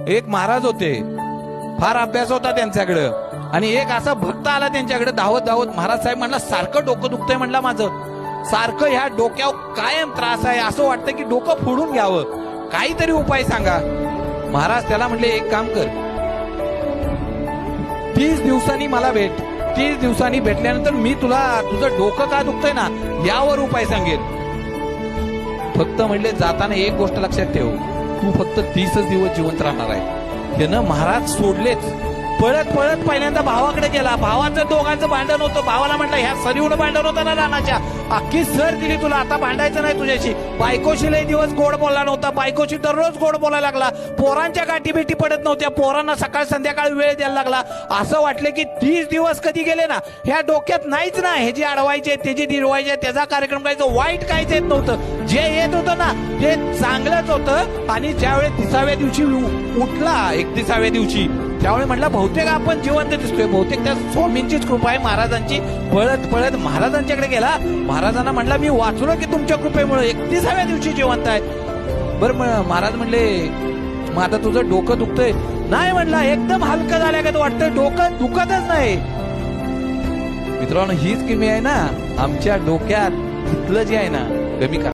एक महाराज होते, फार अभ्यास होता त्यांच्याकडे, आणि एक असा भक्त आला त्यांच्याकडे धावत धावत. महाराज साहेब म्हणला, सारखं डोकं दुखतंय म्हणला माझं, सारखं ह्या डोक्यावर कायम त्रास आहे, असं वाटतं की डोकं फोडून घ्यावं, काहीतरी उपाय सांगा. महाराज त्याला म्हणले, एक काम कर, 30 दिवसांनी मला भेट. 30 दिवसांनी भेटल्यानंतर मी तुला तुझं डोकं का दुखतंय ना यावर उपाय सांगेन. फक्त म्हणले, जाताना एक गोष्ट लक्षात ठेव, तू फक्त 30च दिवस जिवंत राहणार आहे. त्यानं महाराज सोडलेच. पळत पळत पहिल्यांदा भावाकडे गेला. भावाचं दोघांचं भांडण होतं. भावाला म्हटलं, ह्या सरीवनं भांडण होतं ना रानाच्या, अख्खी सर दिली तुला, आता भांडायचं नाही तुझ्याशी. बायकोशी लई दिवस गोड बोलला नव्हता, बायकोशी दररोज गोड बोलायला लागला. पोरांच्या गाठी भेटी पडत नव्हत्या, पोरांना सकाळ संध्याकाळ वेळ द्यायला लागला. असं वाटलं की 30 दिवस कधी गेले ना ह्या डोक्यात नाहीच ना, हे जे अडवायचे ते जे दिरवायचे त्याचा कार्यक्रम करायचं, वाईट काहीच येत नव्हतं. जे येत होतं ना ते चांगलंच होतं. आणि ज्यावेळेस 30व्या दिवशी उठला, 31व्या दिवशी, त्यावेळी म्हटलं, बहुतेक आपण जिवंत दिसतोय, बहुतेक त्या स्वामींचीच कृपा आहे, महाराजांची. पळत पळत महाराजांच्याकडे गेला. महाराजांना म्हटलं, मी वाचलो की तुमच्या कृपेमुळे 31व्या दिवशी जिवंत आहे. बरं महाराज म्हणले, मग आता तुझं डोकं दुखतंय? नाही म्हणला, एकदम हलकं झाल्या का वाटतंय, डोकं दुखतच नाही. मित्रांनो, हीच किमी आहे ना आमच्या डोक्यात, तिथलं जे आहे ना कमी करा.